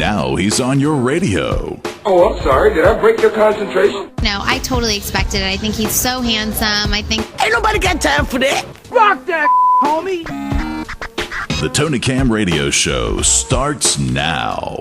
Now he's on your radio. Oh, I'm sorry. Did I break your concentration? No, I totally expected it. I think he's so handsome. I think... Ain't nobody got time for that. Rock that, homie. The Tony Camm Radio Show starts now.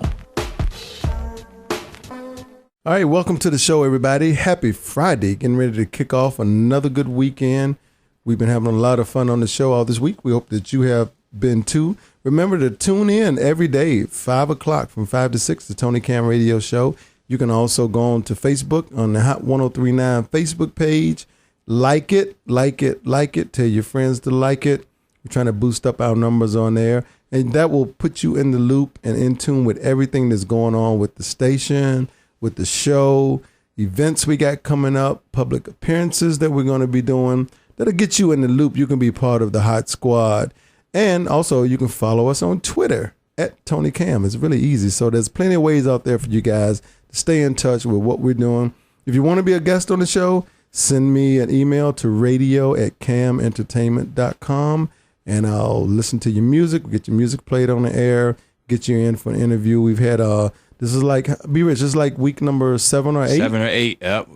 All right, welcome to the show, everybody. Happy Friday. Getting ready to kick off another good weekend. We've been having a lot of fun on the show all this week. We hope that you have been too. Remember to tune in every day, 5 o'clock from 5 to 6, the Tony Camm Radio Show. You can also go on to Facebook on the Hot 1039 Facebook page. Like it. Tell your friends to like it. We're trying to boost up our numbers on there. And that will put you in the loop and in tune with everything that's going on with the station, with the show, events we got coming up, public appearances that we're going to be doing. That'll get you in the loop. You can be part of the Hot Squad. And also, you can follow us on Twitter at Tony Camm. It's really easy. So there's plenty of ways out there for you guys to stay in touch with what we're doing. If you want to be a guest on the show, send me an email to radio@cammentertainment.com, and I'll listen to your music, get your music played on the air, get you in for an interview. We've had, this is like, Be Rich, this is like week number 7 or 8. 7 or 8, yep.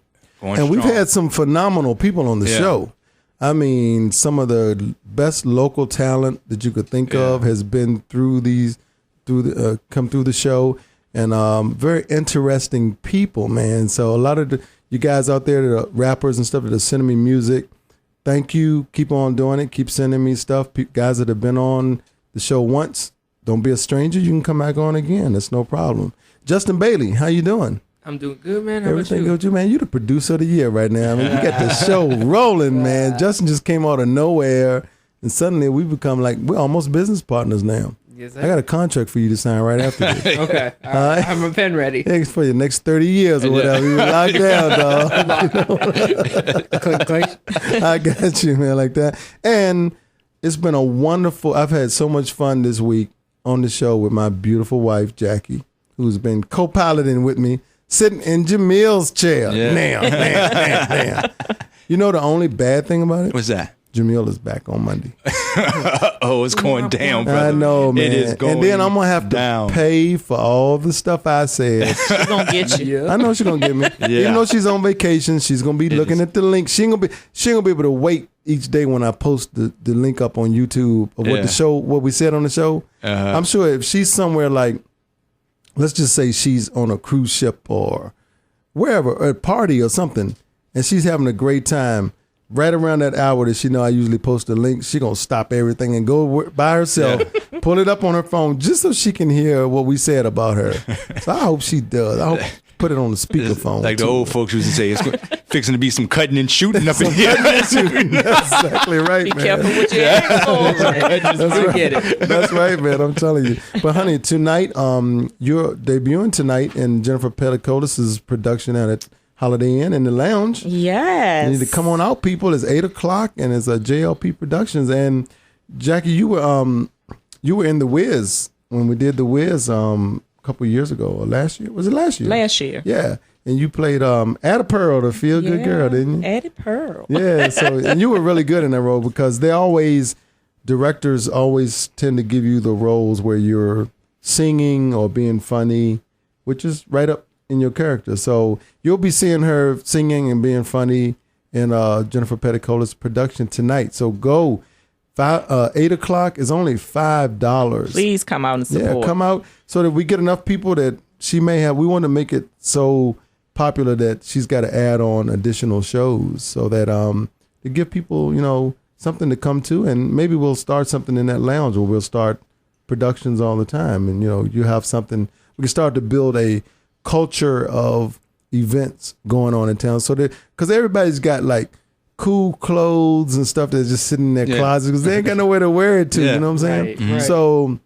And we've had some phenomenal people on the show. I mean, some of the best local talent that you could think of has been come through the show, and very interesting people, man. So a lot of you guys out there that are rappers and stuff that are sending me music, thank you. Keep on doing it. Keep sending me stuff. Guys that have been on the show once, don't be a stranger. You can come back on again. That's no problem. Justin Bailey, how you doing? I'm doing good, man. How Everything about you? good with you, man? You the producer of the year right now. I mean, you got the show rolling, man. Justin just came out of nowhere, and suddenly we become like, we're almost business partners now. Yes, I got a contract for you to sign right after this. Okay. I have a pen ready. Thanks for your next 30 years or whatever. You locked down, dog. Clink, clink. I got you, man, like that. And it's been I've had so much fun this week on the show with my beautiful wife, Jackie, who's been co-piloting with me, sitting in Jamil's chair. Yeah. Damn. You know the only bad thing about it? What's that? Jamil is back on Monday. Oh, it's going down, brother. I know, man. It is going and then I'm going to have down. to pay for all the stuff I said. She's gonna get you. I know she's going to get me. Yeah. Even though she's on vacation, she's going to be looking at the link. She ain't going to be able to wait each day when I post the link up on YouTube of what we said on the show. Uh-huh. I'm sure if she's somewhere like, let's just say she's on a cruise ship or wherever, or a party or something, and she's having a great time, right around that hour that she know I usually post the link, she going to stop everything and go by herself, pull it up on her phone just so she can hear what we said about her. So I hope she does. I hope put it on the speakerphone. Like the too. old folks used to say, it's fixing to be some cutting and shooting up in here. That's exactly right, Be man. careful with your assholes. That's right. Get it. That's right, man. I'm telling you. But honey, tonight, you're debuting tonight in Jennifer Petticolis' production at Holiday Inn in the Lounge. Yes. You need to come on out, people. It's 8 o'clock, and it's a JLP Productions. And Jackie, you were in The Wiz when we did The Wiz a couple years ago or last year. Was it last year? Last year. Yeah. And you played Addie Pearl, the feel good girl, didn't you? Addie Pearl. Yeah. So and you were really good in that role because directors always tend to give you the roles where you're singing or being funny, which is right up in your character. So you'll be seeing her singing and being funny in Jennifer Petticolis' production tonight. So go. 8 o'clock is only $5. Please come out and support. Yeah, come out so that we get enough people that she may have. We want to make it so popular that she's got to add on additional shows so that to give people, something to come to, and maybe we'll start something in that lounge where we'll start productions all the time, and you have something. We can start to build a culture of events going on in town, so that because everybody's got like cool clothes and stuff that's just sitting in their closets because they ain't got nowhere to wear it to. You know what I'm saying? Right, right. So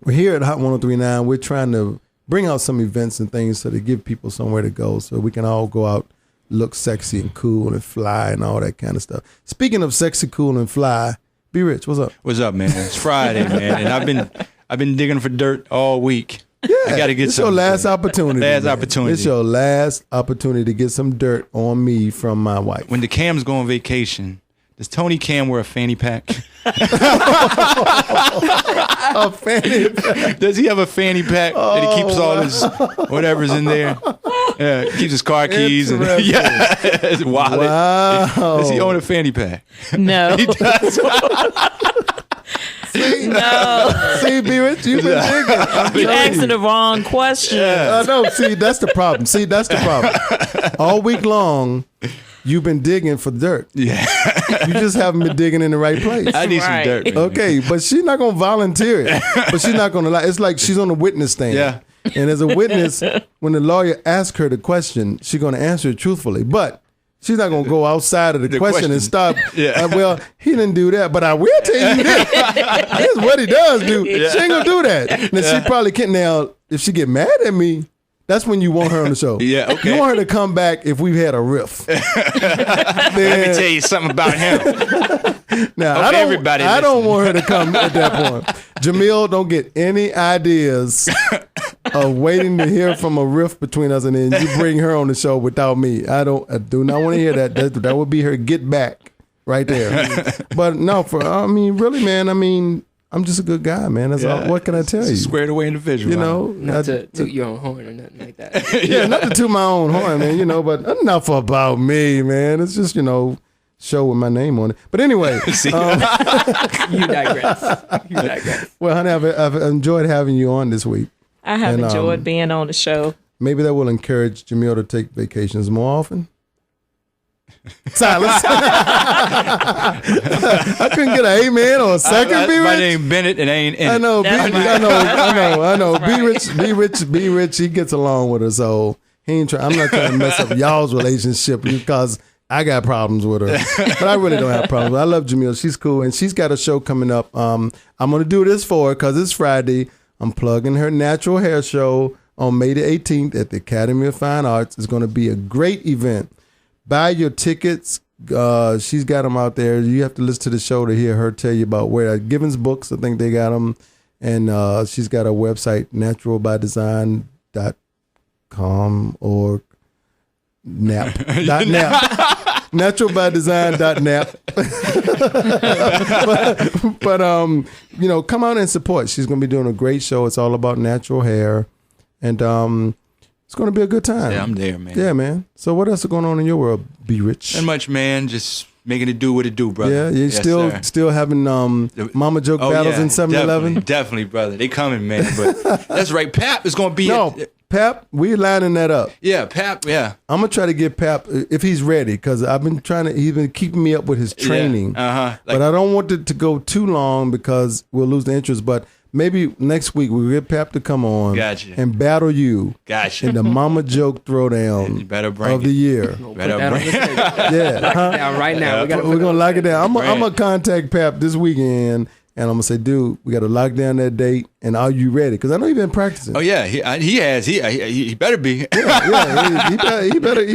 we're here at Hot 1039. We're trying to bring out some events and things so to give people somewhere to go so we can all go out, look sexy and cool and fly and all that kind of stuff. Speaking of sexy, cool, and fly, Be Rich, what's up? What's up, man? It's Friday, man, and I've been digging for dirt all week. Yeah, I got to get it's some. your last opportunity. Last man. opportunity. It's your last opportunity to get some dirt on me from my wife. When the Cams go on vacation, Does Tony Cam wear a fanny pack? A fanny pack. Does he have a fanny pack that he keeps all his whatever's in there? Yeah, keeps his car keys and his wallet. Wow. Does he own a fanny pack? No. He does. No. See, B. Rich, you've been digging. You asking the wrong question. I know. See, that's the problem. All week long, you've been digging for dirt. Yeah. You just haven't been digging in the right place. I need some Right. dirt. Man. Okay, but she's not gonna volunteer it. But she's not gonna lie. It's like she's on the witness stand. Yeah. And as a witness, when the lawyer asks her the question, she's gonna answer it truthfully. But she's not gonna go outside of the question and stop. Yeah. Well, he didn't do that, but I will tell you this. This is what he does do. She ain't gonna do that. Now she probably can't. Now, if she get mad at me, that's when you want her on the show. Yeah, okay. You want her to come back if we've had a riff. Let me tell you something about him. Now, Hope everybody I don't listen. want her to come at that point. Jamil, don't get any ideas of waiting to hear from a riff between us, and then you bring her on the show without me. I do not want to hear that. That would be her get back right there. But no, really, man. I'm just a good guy, man. That's all. What can I tell you? Squared away individual. You know, Not to toot your own horn or nothing like that. yeah, not to toot my own horn, man. But enough about me, man. It's just show with my name on it. But anyway, You digress. well, honey, I've enjoyed having you on this week. I have And, enjoyed being on the show. Maybe that will encourage Jamil to take vacations more often. Silence. I couldn't get an amen or a second. B. My Rich. name Bennett, and I ain't in I it. know. That's I know. That's Be rich. He gets along with her, so he ain't trying. I'm not trying to mess up y'all's relationship because I got problems with her, but I really don't have problems. I love Jamil. She's cool, and she's got a show coming up. I'm gonna do this for her because it's Friday. I'm plugging her natural hair show on May the 18th at the Academy of Fine Arts. It's going to be a great event. Buy your tickets. She's got them out there. You have to listen to the show to hear her tell you about where Givens Books, I think they got them. And she's got a website, naturalbydesign.com or nap. Naturalbydesign.nap. but come out and support. She's going to be doing a great show. It's all about natural hair. And it's going to be a good time. Yeah, I'm there, man. Yeah, man. So what else is going on in your world, Be Rich? Not much, man. Just making it do what it do, brother. Yeah, you're Yes, sir. still having mama joke battles in 7-Eleven? Definitely, brother. They coming, man. But that's right. Pap is going to be... No, Pap, we're lining that up. Yeah, Pap, yeah. I'm going to try to get Pap, if he's ready, because he's been keeping me up with his training. Yeah, uh-huh. But I don't want it to go too long because we'll lose the interest. But maybe next week we'll get Pap to come on and battle you in the mama joke throwdown You better bring of the year. Better bring Yeah. Lock it down right now. We're going to lock it down. I'm going to contact Pap this weekend. And I'm going to say, dude, we got to lock down that date. And are you ready? Because I know you've been practicing. Oh, yeah. He has. He better be. He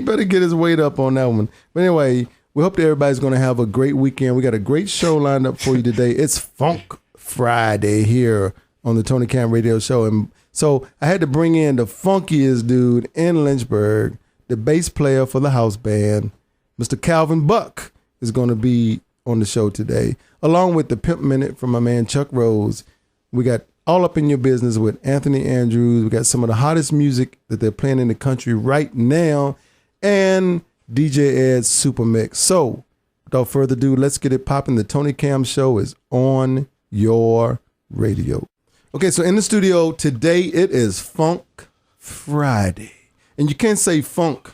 better get his weight up on that one. But anyway, we hope that everybody's going to have a great weekend. We got a great show lined up for you today. It's Funk Friday here on the Tony Cam Radio Show. And so I had to bring in the funkiest dude in Lynchburg, the bass player for the house band, Mr. Calvin Buck, is going to be on the show today, along with the Pimp Minute from my man Chuck Rose. We got All Up in Your Business with Anthony Andrews. We got some of the hottest music that they're playing in the country right now, and DJ Ed's Super Mix. So, without further ado, let's get it popping. The Tony Cam Show is on your radio. Okay, so in the studio today, it is Funk Friday. And you can't say funk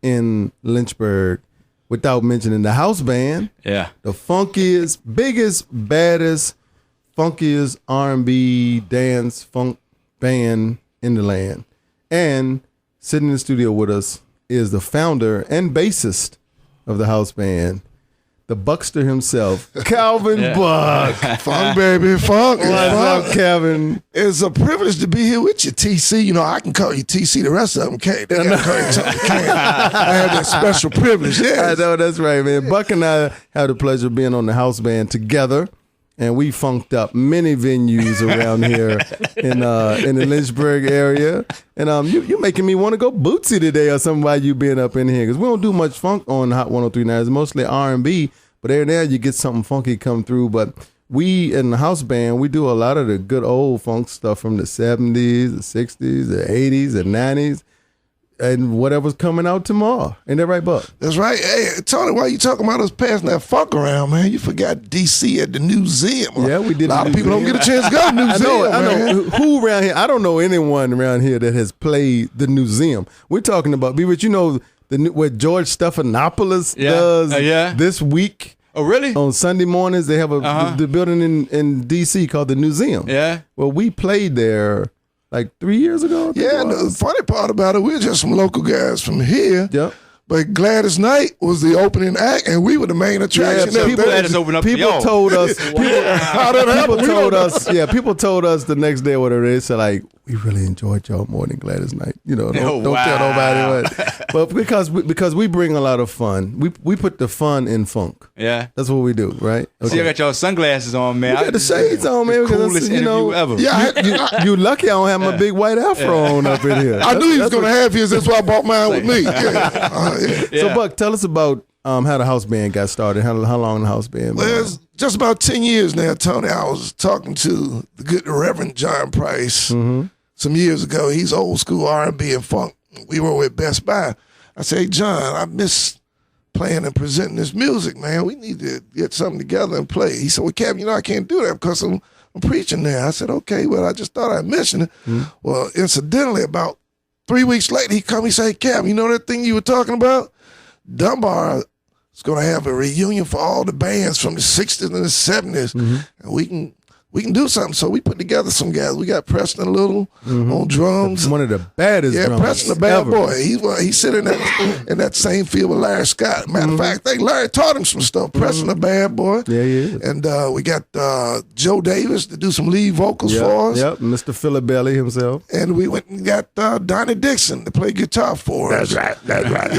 in Lynchburg without mentioning the house band. Yeah. The funkiest, biggest, baddest, funkiest R&B dance funk band in the land. And sitting in the studio with us is the founder and bassist of the house band, the Buckster himself, Calvin Buck. Funk, baby, funk. What's up, Calvin? It's a privilege to be here with you, TC. You know, I can call you TC. The rest of them can't. They gotta call you Tony Cam. I have that special privilege. Yeah, I know, that's right, man. Buck and I had the pleasure of being on the house band together, and we funked up many venues around here in the Lynchburg area. And you making me want to go bootsy today or something while you being up in here, because we don't do much funk on Hot 103.9. It's mostly R&B. But every now you get something funky come through. But we in the house band, we do a lot of the good old funk stuff from the 70s, the 60s, the 80s, the 90s. And whatever's coming out tomorrow. Ain't that right, Buck? That's right. Hey, Tony, why you talking about us passing that funk around, man? You forgot D.C. at the museum. Yeah, we did. A lot of people don't get a chance to go to the museum. I know. Who around here? I don't know anyone around here that has played the museum. We're talking about, but you know, what George Stephanopoulos does this week. Oh, really? On Sunday mornings, they have the building in D.C. called the Museum. Yeah. Well, we played there like 3 years ago. Yeah, and the funny part about it, we're just some local guys from here. Yep. But Gladys Knight was the opening act, and we were the main attraction. Yeah, people told us. People told us the next day, whatever they said, like, we really enjoyed y'all more than Gladys Knight. You know, don't tell nobody what. But because we bring a lot of fun, we put the fun in funk. Yeah, that's what we do, right? Okay. See, I got y'all sunglasses on, man. I got the shades on, man. The coolest interview ever. Yeah, you lucky I don't have my big white afro on up in here. I knew he was going to have his. That's why I brought mine with me. So, Buck, tell us about how the house band got started. How long the house band? Well, it's just about 10 years now, Tony. I was talking to the good Reverend John Price some years ago. He's old school R&B and funk. We were with Best Buy. I say, hey, John, I miss playing and presenting this music, man. We need to get something together and play. He said, well, Cam, I can't do that because I'm preaching there. I said, okay, well, I just thought I'd mention it. Well, incidentally, about 3 weeks later, he come, he say, hey, Cam, you know that thing you were talking about? Dunbar is going to have a reunion for all the bands from the 60s and the 70s, and we can do something. So we put together some guys. We got Preston Little on drums. One of the baddest drummers. Yeah, Preston the bad ever. boy. He's sitting in that same field with Larry Scott. Matter of fact, Larry taught him some stuff. Preston the bad boy. Yeah, he is. And we got Joe Davis to do some lead vocals for us. Yep, Mr. Philibelli himself. And we went and got Donnie Dixon to play guitar for us. That's right.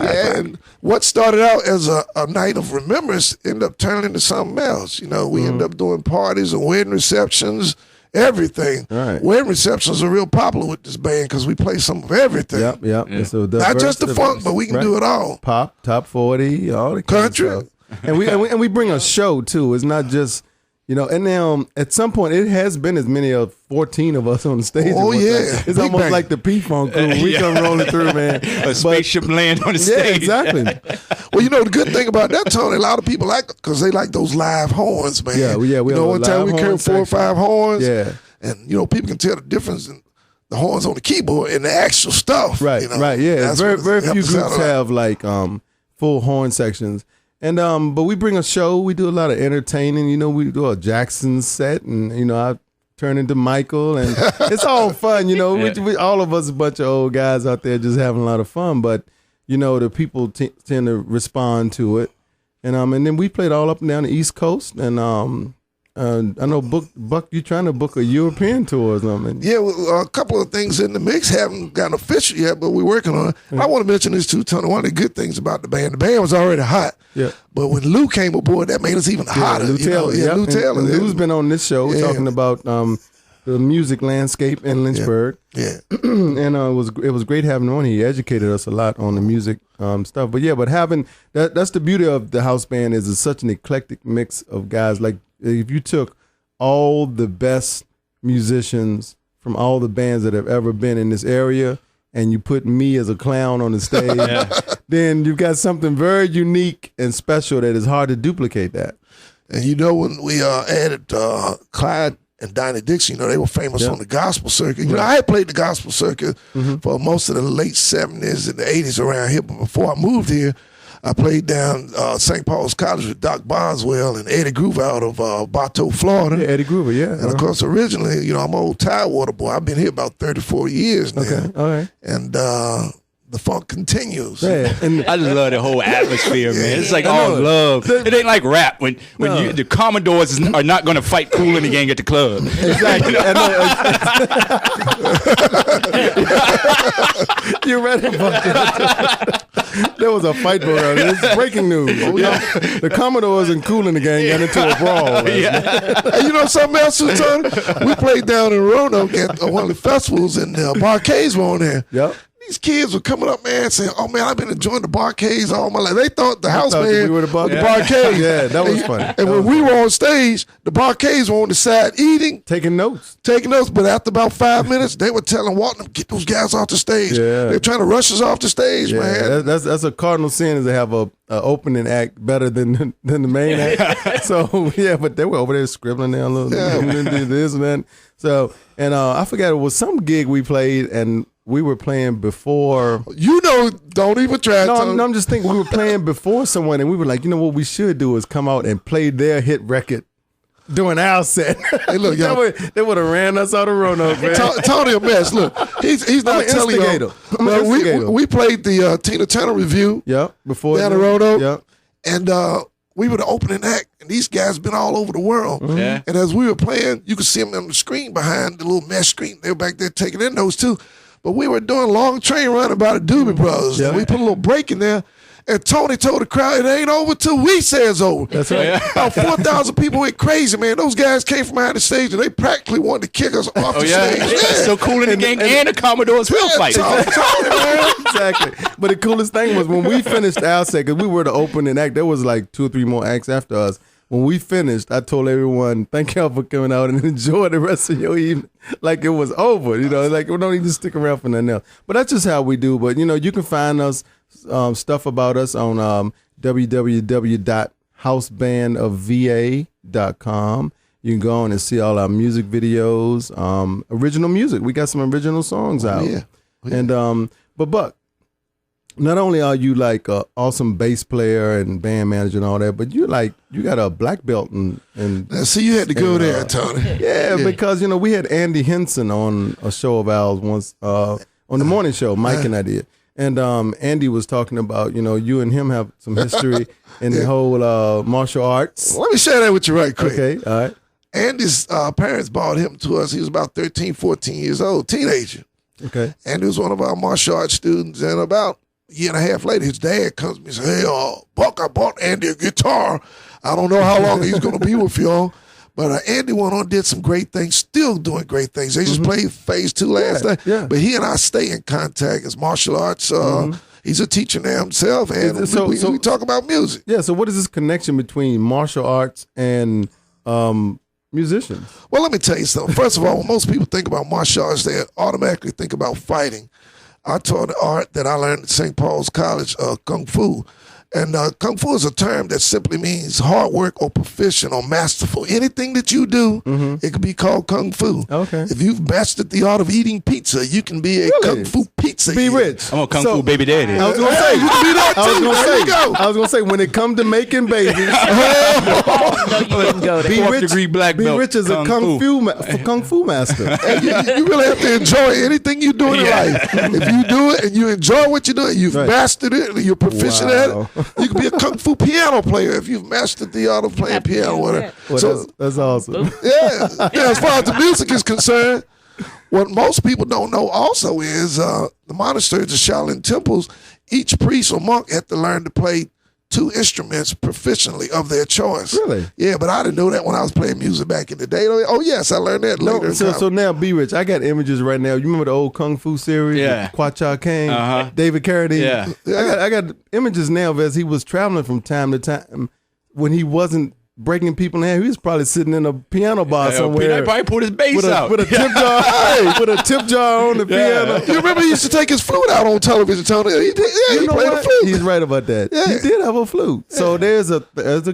Yeah, and what started out as a night of remembrance ended up turning into something else. You know, we ended up doing parties and wedding receptions, everything. Right. Wedding receptions are real popular with this band because we play some of everything. Yep. So not just the funk, but we can do it all. Pop, top 40, all the country. Kind of stuff. and we bring a show too. It's not just, you know, and now at some point it has been as many as 14 of us on the stage. Oh, yeah. It's almost like the P-Funk crew. We come rolling through, man. A spaceship land on the stage. Yeah, exactly. Well, you know, the good thing about that, Tony, a lot of people like it because they like those live horns, man. Yeah. You know, one time we carried 4 or 5 horns. Yeah. And, you know, people can tell the difference in the horns on the keyboard and the actual stuff. Right, you know? right, yeah. Very few groups out have like full horn sections. And but we bring a show. We do a lot of entertaining. You know, we do a Jackson set, and you know, I turn into Michael, and it's all fun. You know, we all of us a bunch of old guys out there just having a lot of fun. But you know, the people tend to respond to it, and then we played all up and down the East Coast, and I know Buck, you trying to book a European tour or something. Yeah, well, a couple of things in the mix. Haven't gotten official yet, but we're working on it. I want to mention this too, Tony. One of the good things about the band was already hot. Yeah. But when Lou came aboard, that made us even hotter. Lou Taylor. Lou Taylor. And Lou's been on this show talking about the music landscape in Lynchburg. Yeah. And it was great having him on. He educated us a lot on the music stuff. But having that's the beauty of the house band is it's such an eclectic mix of guys. Like if you took all the best musicians from all the bands that have ever been in this area and you put me as a clown on the stage, then you've got something very unique and special that is hard to duplicate that. And you know, when we added Clyde and Donnie Dixon, you know, they were famous on the gospel circuit. You know, I had played the gospel circuit for most of the late 70s and the 80s around here, but before I moved here, I played down St. Paul's College with Doc Boswell and Eddie Groover out of Bartow, Florida. Yeah, Eddie Groover, yeah. And, of course, originally, you know, I'm an old Tidewater boy. I've been here about 34 years now. Okay, all right. And the funk continues. Yeah, and I just love the whole atmosphere, man. It's like all love. It ain't like rap when the Commodores are not going to fight Cool in the Gang at the club. Exactly. You're right about that. There was a fight going on. It's breaking news. The Commodores and Cool in the Gang got into a brawl. And you know something else, Tony? We played down in Roanoke at one of the festivals, and Barcades were on there. Yep. these kids were coming up, man, saying, "Oh man, I've been enjoying the barcades all my life." They thought the house band we were the barcades. Yeah, that was funny. And when we were on stage, the barcades were on the side eating, taking notes. But after about 5 minutes, they were telling Walton, "Get those guys off the stage." Yeah. They're trying to rush us off the stage, man. That's a cardinal sin is to have a opening act better than the main act. So yeah, but they were over there scribbling down a little do this and that. So and I forgot it was some gig we played and we were playing before. You know, don't even try. No, I'm just thinking we were playing before someone and we were like, you know what we should do is come out and play their hit record doing our set. Hey, look, y'all. They would have ran us out of Roanoke, man. Tony a mess. Look, he's not telling you. We played the Tina Turner review. Yep, before down in Roanoke. Yep, and we were the opening act, and these guys been all over the world. Mm-hmm. Yeah. And as we were playing, you could see them on the screen behind the little mesh screen. They were back there taking in those too. But we were doing a long train run about the Doobie Brothers. Yep. And we put a little break in there. And Tony told the crowd, it ain't over till we say it's over. That's right. About 4,000 people went crazy, man. Those guys came from behind the stage, and they practically wanted to kick us off the stage. It's so cool in the gang and the Commodores will fight. Exactly. But the coolest thing was when we finished our set, because we were the opening act, there was like 2 or 3 more acts after us. When we finished, I told everyone, thank y'all for coming out and enjoy the rest of your evening like it was over. You know, like we don't need to stick around for nothing else. But that's just how we do. But, you know, you can find us, stuff about us on www.housebandofva.com. You can go on and see all our music videos, original music. We got some original songs out. Yeah. And, but Buck, not only are you like an awesome bass player and band manager and all that, but you got a black belt and Now, see, you had to go there, Tony. yeah, because you know we had Andy Henson on a show of ours once on the morning show, Mike and I did, and Andy was talking about you and him have some history in the whole martial arts. Let me share that with you right quick. Okay, all right. Andy's parents brought him to us. He was about 13, 14 years old, teenager. Okay. Andy was one of our martial arts students, and about a year and a half later, his dad comes to me and says, "Hey, Buck, I bought Andy a guitar. I don't know how long he's going to be with y'all." But Andy went on, did some great things, still doing great things. They just played phase 2 last night. Yeah. But he and I stay in contact as martial arts. He's a teacher now himself, and we talk about music. Yeah, so what is this connection between martial arts and musicians? Well, let me tell you something. First of all, when most people think about martial arts, they automatically think about fighting. I taught the art that I learned at St. Paul's College, Kung Fu. And Kung Fu is a term that simply means hard work or proficient or masterful. Anything that you do, it could be called Kung Fu. Okay. If you've mastered the art of eating pizza, you can be a Kung Fu pizza Be eater. rich. I'm a Kung Fu baby daddy. I was gonna say you can be that I was too. gonna There you go. I was gonna say when it comes to making babies, No, you wouldn't go there. be Fourth rich. degree black Be belt, rich as a Kung Kung Fu master. And you really have to enjoy anything you do in life. If you do it and you enjoy what you do, you've Right. mastered it, and you're proficient at Wow. it, you can be a Kung Fu piano player if you've mastered the art of playing piano. Whatever. Well, So, that's awesome. yeah, as far as the music is concerned, what most people don't know also is the monasteries, the Shaolin temples, each priest or monk had to learn to play 2 instruments proficiently of their choice. Really? Yeah, but I didn't know that when I was playing music back in the day. Oh, yes, I learned that later. in So time. now, Be Rich, I got images right now. You remember the old Kung Fu series? Yeah. Kwa Cha Kang, Uh-huh. David Carradine? Yeah. I got images now of as he was traveling from time to time when he wasn't breaking people in half. He was probably sitting in a piano bar somewhere. Peanut probably pulled his bass with out. a tip jar, with a tip jar on the piano. You remember he used to take his flute out on television, Tony? He You know played the what? flute. He's right about that. Yeah. He did have a flute. So there's a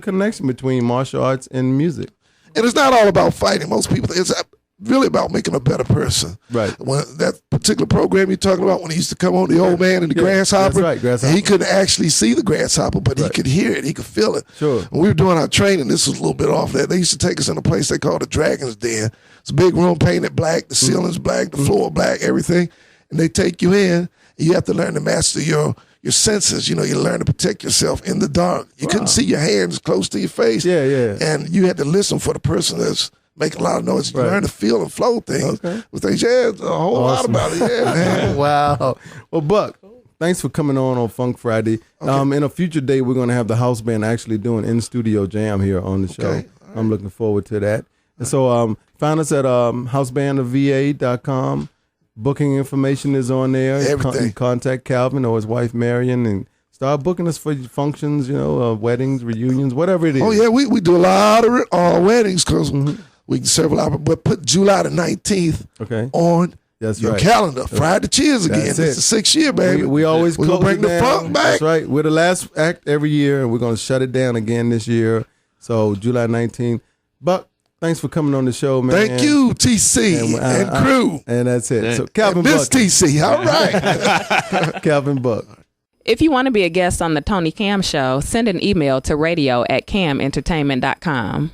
connection between martial arts and music. And it's not all about fighting. Most people, it's really about making a better person. Right. When that particular program you're talking about, when he used to come on, the old man and the grasshopper, that's right, grasshopper. he couldn't actually see the grasshopper, but he could hear it. He could feel it. Sure. When we were doing our training, this was a little bit off that. They used to take us in a place they called the Dragon's Den. It's a big room painted black, the ceiling's black, the floor black, everything. And they take you in, and you have to learn to master your senses. You know, you learn to protect yourself in the dark. You couldn't see your hands close to your face. Yeah, yeah. And you had to listen for the person that's making a lot of noise. You learn to feel and flow things. Okay. With things, yeah, a whole lot about it. Yeah, man. Wow. Well, Buck, thanks for coming on Funk Friday. In a future day, we're going to have the house band actually doing in-studio jam here on the show. Okay. I'm looking forward to that. And so find us at housebandofva.com. Booking information is on there. Everything. Contact Calvin or his wife Marion and start booking us for functions, weddings, reunions, whatever it is. Oh, yeah, we do a lot of weddings because we can serve a lot. But put July the 19th on your calendar. Fried the Cheers again. It's the 6th year, baby. We always we're gonna bring the funk back. That's right. We're the last act every year, and we're going to shut it down again this year. So July 19th. Buck, thanks for coming on the show, man. Thank you, TC and crew. And that's it. So Calvin and Buck. Miss TC, all right. Calvin Buck. If you want to be a guest on the Tony Camm Show, send an email to radio@cammentertainment.com.